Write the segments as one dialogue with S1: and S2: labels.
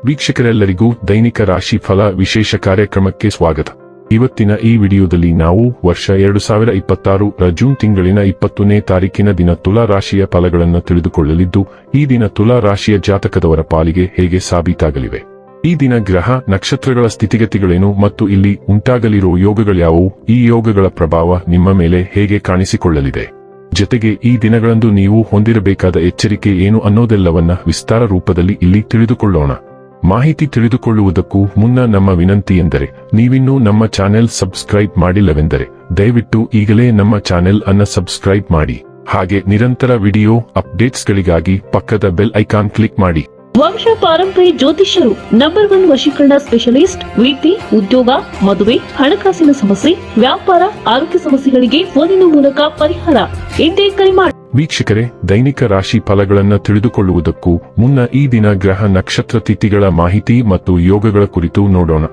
S1: ವೀಕ್ಷಕರೆಲ್ಲರಿಗೂ ದೈನಿಕ ರಾಶಿ ಫಲ ವಿಶೇಷ ಕಾರ್ಯಕ್ರಮಕ್ಕೆ ಸ್ವಾಗತ. ಇವತ್ತಿನ ಈ ವಿಡಿಯೋದಲ್ಲಿ ನಾವು ವರ್ಷ 2026 ಜೂನ್ ತಿಂಗಳಿನ 20ನೇ ತಾರೀಕಿನ ದಿನ ತುಲಾ ರಾಶಿಯ ಫಲಗಳನ್ನು ತಿಳಿದುಕೊಳ್ಳಲಿದ್ದು, ಈ ದಿನ ತುಲಾ ರಾಶಿಯ ಜಾತಕದವರ ಪಾಲಿಗೆ ಹೇಗೆ ಸಾಬೀತಾಗಲಿವೆ, ಈ ದಿನ ಗ್ರಹ ನಕ್ಷತ್ರಗಳ ಸ್ಥಿತಿಗತಿಗಳೇನು ಮತ್ತು ಇಲ್ಲಿ ಉಂಟಾಗಲಿರುವ ಯೋಗಗಳ್ಯಾವುವು, ಈ ಯೋಗಗಳ ಪ್ರಭಾವ ನಿಮ್ಮ ಮೇಲೆ ಹೇಗೆ ಕಾಣಿಸಿಕೊಳ್ಳಲಿದೆ, ಜೊತೆಗೆ ಈ ದಿನಗಳಂದು ನೀವು ಹೊಂದಿರಬೇಕಾದ ಎಚ್ಚರಿಕೆ ಏನು ಅನ್ನೋದೆಲ್ಲವನ್ನ ವಿಸ್ತಾರ ರೂಪದಲ್ಲಿ ಇಲ್ಲಿ ತಿಳಿದುಕೊಳ್ಳೋಣ. ಮಾಹಿತಿ ತಿಳಿದುಕೊಳ್ಳುವುದಕ್ಕೂ ಮುನ್ನ ನಮ್ಮ ವಿನಂತಿ ಎಂದರೆ, ನೀವಿನ್ನೂ ನಮ್ಮ ಚಾನೆಲ್ ಸಬ್ಸ್ಕ್ರೈಬ್ ಮಾಡಿಲ್ಲವೆಂದರೆ ದಯವಿಟ್ಟು ಈಗಲೇ ನಮ್ಮ ಚಾನೆಲ್ ಅನ್ನು ಸಬ್ಸ್ಕ್ರೈಬ್ ಮಾಡಿ. ಹಾಗೆ ನಿರಂತರ ವಿಡಿಯೋ ಅಪ್ಡೇಟ್ಸ್ಗಳಿಗಾಗಿ ಪಕ್ಕದ ಬೆಲ್ ಐಕಾನ್ ಕ್ಲಿಕ್ ಮಾಡಿ.
S2: ವಂಶ ಪಾರಂಪರ್ಯ ಜ್ಯೋತಿಷ್ಯರು ನಂಬರ್ 1 ವಶೀಕರಣ ಸ್ಪೆಷಲಿಸ್ಟ್. ವೃತ್ತಿ, ಉದ್ಯೋಗ, ಮದುವೆ, ಹಣಕಾಸಿನ ಸಮಸ್ಯೆ, ವ್ಯಾಪಾರ, ಆರೋಗ್ಯ ಸಮಸ್ಯೆಗಳಿಗೆ ಫೋನಿನ ಮೂಲಕ ಪರಿಹಾರ. ಇಂದೇ ಕರೆ ಮಾಡಿ.
S1: ವೀಕ್ಷಕರೇ, ದೈನಿಕ ರಾಶಿ ಫಲಗಳನ್ನು ತಿಳಿದುಕೊಳ್ಳುವುದಕ್ಕೂ ಮುನ್ನ ಈ ದಿನ ಗ್ರಹ ನಕ್ಷತ್ರ ತಿಥಿಗಳ ಮಾಹಿತಿ ಮತ್ತು ಯೋಗಗಳ ಕುರಿತು ನೋಡೋಣ.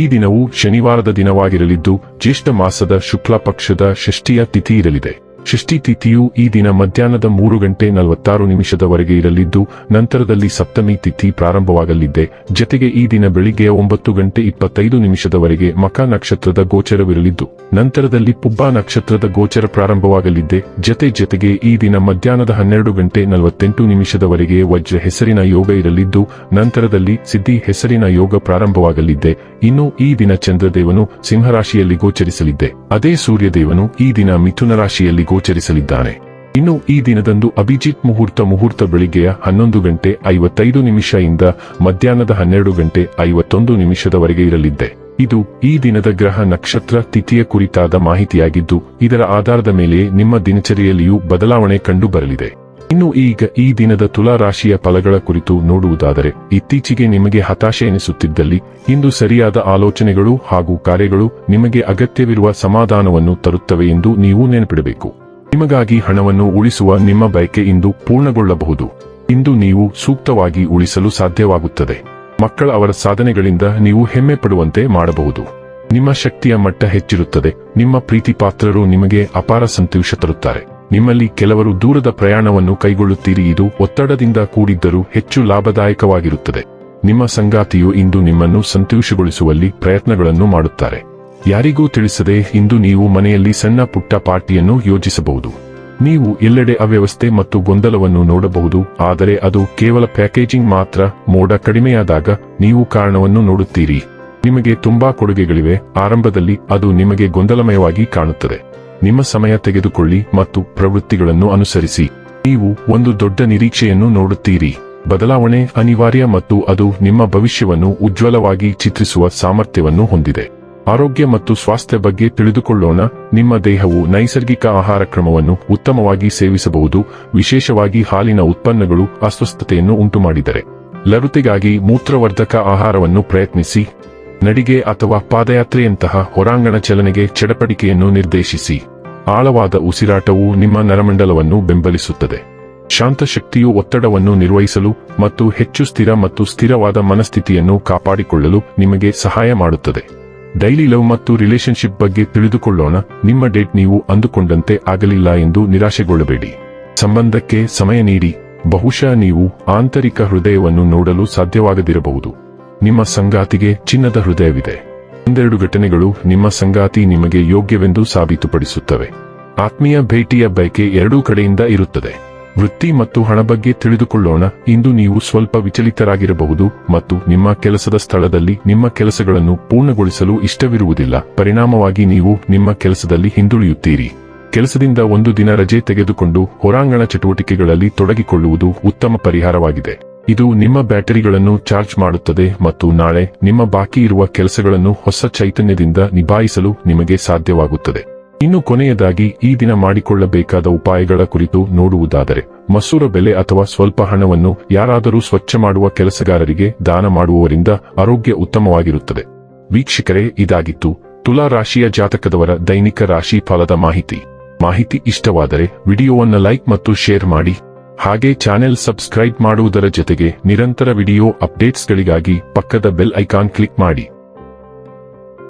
S1: ಈ ದಿನವು ಶನಿವಾರದ ದಿನವಾಗಿರಲಿದ್ದು, ಜ್ಯೇಷ್ಠ ಮಾಸದ ಶುಕ್ಲ ಪಕ್ಷದ ಷಷ್ಠಿಯ ತಿಥಿ ಇರಲಿದೆ. ಷಷ್ಠಿ ತಿಥಿಯು ಈ ದಿನ ಮಧ್ಯಾಹ್ನದ 3:46 ಇರಲಿದ್ದು, ನಂತರದಲ್ಲಿ ಸಪ್ತಮಿ ತಿಥಿ ಪ್ರಾರಂಭವಾಗಲಿದೆ. ಜೊತೆಗೆ ಈ ದಿನ ಬೆಳಿಗ್ಗೆ 9:25 ಮಖ ನಕ್ಷತ್ರದ ಗೋಚರವಿರಲಿದ್ದು, ನಂತರದಲ್ಲಿ ಪುಬ್ಬ ನಕ್ಷತ್ರದ ಗೋಚರ ಪ್ರಾರಂಭವಾಗಲಿದೆ. ಜೊತೆಗೆ ಈ ದಿನ ಮಧ್ಯಾಹ್ನದ 12:48 ವಜ್ರ ಹೆಸರಿನ ಯೋಗ ಇರಲಿದ್ದು, ನಂತರದಲ್ಲಿ ಸಿದ್ಧಿ ಹೆಸರಿನ ಯೋಗ ಪ್ರಾರಂಭವಾಗಲಿದೆ. ಇನ್ನು ಈ ದಿನ ಚಂದ್ರದೇವನು ಸಿಂಹರಾಶಿಯಲ್ಲಿ ಗೋಚರಿಸಲಿದೆ. ಅದೇ ಸೂರ್ಯದೇವನು ಈ ದಿನ ಮಿಥುನ ರಾಶಿಯಲ್ಲಿ ಗೋಚರಿಸಲಿದ್ದಾನೆ. ಇನ್ನು ಈ ದಿನದಂದು ಅಭಿಜಿತ್ ಮುಹೂರ್ತ ಬೆಳಿಗ್ಗೆಯ 11:55 ಇಂದ ಮಧ್ಯಾಹ್ನದ 12:51 ಇರಲಿದೆ. ಇದು ಈ ದಿನದ ಗ್ರಹ ನಕ್ಷತ್ರ ತಿಥಿಯ ಕುರಿತಾದ ಮಾಹಿತಿಯಾಗಿದ್ದು, ಇದರ ಆಧಾರದ ಮೇಲೆ ನಿಮ್ಮ ದಿನಚರಿಯಲ್ಲಿಯೂ ಬದಲಾವಣೆ ಕಂಡು ಬರಲಿದೆ. ಇನ್ನು ಈಗ ಈ ದಿನದ ತುಲಾ ರಾಶಿಯ ಫಲಗಳ ಕುರಿತು ನೋಡುವುದಾದರೆ, ಇತ್ತೀಚೆಗೆ ನಿಮಗೆ ಹತಾಶೆ ಎನಿಸುತ್ತಿದ್ದಲ್ಲಿ ಇಂದು ಸರಿಯಾದ ಆಲೋಚನೆಗಳು ಹಾಗೂ ಕಾರ್ಯಗಳು ನಿಮಗೆ ಅಗತ್ಯವಿರುವ ಸಮಾಧಾನವನ್ನು ತರುತ್ತವೆ ಎಂದು ನೀವು ನೆನಪಿಡಬೇಕು. ನಿಮಗಾಗಿ ಹಣವನ್ನು ಉಳಿಸುವ ನಿಮ್ಮ ಬಯಕೆ ಇಂದು ಪೂರ್ಣಗೊಳ್ಳಬಹುದು. ಇಂದು ನೀವು ಸೂಕ್ತವಾಗಿ ಉಳಿಸಲು ಸಾಧ್ಯವಾಗುತ್ತದೆ. ಮಕ್ಕಳ ಅವರ ಸಾಧನೆಗಳಿಂದ ನೀವು ಹೆಮ್ಮೆ ಪಡುವಂತೆ ಮಾಡಬಹುದು. ನಿಮ್ಮ ಶಕ್ತಿಯ ಮಟ್ಟ ಹೆಚ್ಚಿರುತ್ತದೆ. ನಿಮ್ಮ ಪ್ರೀತಿ ಪಾತ್ರರು ನಿಮಗೆ ಅಪಾರ ಸಂತೋಷ ತರುತ್ತಾರೆ. ನಿಮ್ಮಲ್ಲಿ ಕೆಲವರು ದೂರದ ಪ್ರಯಾಣವನ್ನು ಕೈಗೊಳ್ಳುತ್ತೀರಿ. ಇದು ಒತ್ತಡದಿಂದ ಕೂಡಿದ್ದರೂ ಹೆಚ್ಚು ಲಾಭದಾಯಕವಾಗಿರುತ್ತದೆ. ನಿಮ್ಮ ಸಂಗಾತಿಯು ಇಂದು ನಿಮ್ಮನ್ನು ಸಂತೋಷಗೊಳಿಸುವಲ್ಲಿ ಪ್ರಯತ್ನಗಳನ್ನು ಮಾಡುತ್ತಾರೆ. ಯಾರಿಗೂ ತಿಳಿಸದೆ ಇಂದು ನೀವು ಮನೆಯಲ್ಲಿ ಸಣ್ಣ ಪುಟ್ಟ ಪಾರ್ಟಿಯನ್ನು ಯೋಜಿಸಬಹುದು. ನೀವು ಎಲ್ಲೆಡೆ ಅವ್ಯವಸ್ಥೆ ಮತ್ತು ಗೊಂದಲವನ್ನು ನೋಡಬಹುದು, ಆದರೆ ಅದು ಕೇವಲ ಪ್ಯಾಕೇಜಿಂಗ್ ಮಾತ್ರ. ಮೋಡ ಕಡಿಮೆಯಾದಾಗ ನೀವು ಕಾರಣವನ್ನು ನೋಡುತ್ತೀರಿ. ನಿಮಗೆ ತುಂಬಾ ಕೊಡುಗೆಗಳಿವೆ. ಆರಂಭದಲ್ಲಿ ಅದು ನಿಮಗೆ ಗೊಂದಲಮಯವಾಗಿ ಕಾಣುತ್ತದೆ. ನಿಮ್ಮ ಸಮಯ ತೆಗೆದುಕೊಳ್ಳಿ ಮತ್ತು ಪ್ರವೃತ್ತಿಗಳನ್ನು ಅನುಸರಿಸಿ. ನೀವು ಒಂದು ದೊಡ್ಡ ನಿರೀಕ್ಷೆಯನ್ನು ನೋಡುತ್ತೀರಿ. ಬದಲಾವಣೆ ಅನಿವಾರ್ಯ ಮತ್ತು ಅದು ನಿಮ್ಮ ಭವಿಷ್ಯವನ್ನು ಉಜ್ವಲವಾಗಿ ಚಿತ್ರಿಸುವ ಸಾಮರ್ಥ್ಯವನ್ನು ಹೊಂದಿದೆ. ಆರೋಗ್ಯ ಮತ್ತು ಸ್ವಾಸ್ಥ್ಯ ಬಗ್ಗೆ ತಿಳಿದುಕೊಳ್ಳೋಣ. ನಿಮ್ಮ ದೇಹವು ನೈಸರ್ಗಿಕ ಆಹಾರ ಕ್ರಮವನ್ನು ಉತ್ತಮವಾಗಿ ಸೇವಿಸಬಹುದು. ವಿಶೇಷವಾಗಿ ಹಾಲಿನ ಉತ್ಪನ್ನಗಳು ಅಸ್ವಸ್ಥತೆಯನ್ನು ಉಂಟುಮಾಡಿದರೆ, ಲಘುತೆಗಾಗಿ ಮೂತ್ರವರ್ಧಕ ಆಹಾರವನ್ನು ಪ್ರಯತ್ನಿಸಿ. ನಡಿಗೆ ಅಥವಾ ಪಾದಯಾತ್ರೆಯಂತಹ ಹೊರಾಂಗಣ ಚಲನೆಗೆ ಚಡಪಡಿಕೆಯನ್ನು ನಿರ್ದೇಶಿಸಿ. ಆಳವಾದ ಉಸಿರಾಟವು ನಿಮ್ಮ ನರಮಂಡಲವನ್ನು ಬೆಂಬಲಿಸುತ್ತದೆ. ಶಾಂತ ಶಕ್ತಿಯು ಒತ್ತಡವನ್ನು ನಿರ್ವಹಿಸಲು ಮತ್ತು ಹೆಚ್ಚು ಸ್ಥಿರ ಮತ್ತು ಸ್ಥಿರವಾದ ಮನಸ್ಥಿತಿಯನ್ನು ಕಾಪಾಡಿಕೊಳ್ಳಲು ನಿಮಗೆ ಸಹಾಯ ಮಾಡುತ್ತದೆ. ಡೈಲಿ ಲವ್ ಮತ್ತು ರಿಲೇಶನ್ಶಿಪ್ ಬಗ್ಗೆ ತಿಳಿದುಕೊಳ್ಳೋಣ. ನಿಮ್ಮ ಡೇಟ್ ನೀವು ಅಂದುಕೊಂಡಂತೆ ಆಗಲಿಲ್ಲ ಎಂದು ನಿರಾಶೆಗೊಳ್ಳಬೇಡಿ. ಸಂಬಂಧಕ್ಕೆ ಸಮಯ ನೀಡಿ. ಬಹುಶಃ ನೀವು ಆಂತರಿಕ ಹೃದಯವನ್ನು ನೋಡಲು ಸಾಧ್ಯವಾಗದಿರಬಹುದು. ನಿಮ್ಮ ಸಂಗಾತಿಗೆ ಚಿನ್ನದ ಹೃದಯವಿದೆ. ಒಂದೆರಡು ಘಟನೆಗಳು ನಿಮ್ಮ ಸಂಗಾತಿ ನಿಮಗೆ ಯೋಗ್ಯವೆಂದು ಸಾಬೀತುಪಡಿಸುತ್ತವೆ. ಆತ್ಮೀಯ ಭೇಟಿಯ ಬಯಕೆ ಎರಡೂ ಕಡೆಯಿಂದ ಇರುತ್ತದೆ. ವೃತ್ತಿ ಮತ್ತು ಹಣ ಬಗ್ಗೆ ತಿಳಿದುಕೊಳ್ಳೋಣ. ಇಂದು ನೀವು ಸ್ವಲ್ಪ ವಿಚಲಿತರಾಗಿರಬಹುದು ಮತ್ತು ನಿಮ್ಮ ಕೆಲಸದ ಸ್ಥಳದಲ್ಲಿ ನಿಮ್ಮ ಕೆಲಸಗಳನ್ನು ಪೂರ್ಣಗೊಳಿಸಲು ಇಷ್ಟವಿರುವುದಿಲ್ಲ. ಪರಿಣಾಮವಾಗಿ ನೀವು ನಿಮ್ಮ ಕೆಲಸದಲ್ಲಿ ಹಿಂದುಳಿಯುತ್ತೀರಿ. ಕೆಲಸದಿಂದ ಒಂದು ದಿನ ರಜೆ ತೆಗೆದುಕೊಂಡು ಹೊರಾಂಗಣ ಚಟುವಟಿಕೆಗಳಲ್ಲಿ ತೊಡಗಿಕೊಳ್ಳುವುದು ಉತ್ತಮ ಪರಿಹಾರವಾಗಿದೆ. ಇದು ನಿಮ್ಮ ಬ್ಯಾಟರಿಗಳನ್ನು ಚಾರ್ಜ್ ಮಾಡುತ್ತದೆ ಮತ್ತು ನಾಳೆ ನಿಮ್ಮ ಬಾಕಿ ಇರುವ ಕೆಲಸಗಳನ್ನು ಹೊಸ ಚೈತನ್ಯದಿಂದ ನಿಭಾಯಿಸಲು ನಿಮಗೆ ಸಾಧ್ಯವಾಗುತ್ತದೆ. ಇನ್ನು ಕೊನೆಯದಾಗಿ ಈ ದಿನ ಮಾಡಿಕೊಳ್ಳಬೇಕಾದ ಉಪಾಯಗಳ ಕುರಿತು ನೋಡುವುದಾದರೆ, ಮಸೂರ ಬೆಲೆ ಅಥವಾ ಸ್ವಲ್ಪ ಹಣವನ್ನು ಯಾರಾದರೂ ಸ್ವಚ್ಛ ಮಾಡುವ ಕೆಲಸಗಾರರಿಗೆ ದಾನ ಮಾಡುವವರಿಂದ ಆರೋಗ್ಯ ಉತ್ತಮವಾಗಿರುತ್ತದೆ. ವೀಕ್ಷಕರೇ, ಇದಾಗಿತ್ತು ತುಲಾ ರಾಶಿಯ ಜಾತಕದವರ ದೈನಿಕ ರಾಶಿ ಫಲದ ಮಾಹಿತಿ ಇಷ್ಟವಾದರೆ ವಿಡಿಯೋವನ್ನು ಲೈಕ್ ಮತ್ತು ಶೇರ್ ಮಾಡಿ. ಹಾಗೆ ಚಾನೆಲ್ ಸಬ್ಸ್ಕ್ರೈಬ್ ಮಾಡುವುದರ ಜೊತೆಗೆ ನಿರಂತರ ವಿಡಿಯೋ ಅಪ್ಡೇಟ್ಸ್ಗಳಿಗಾಗಿ ಪಕ್ಕದ ಬೆಲ್ ಐಕಾನ್ ಕ್ಲಿಕ್ ಮಾಡಿ.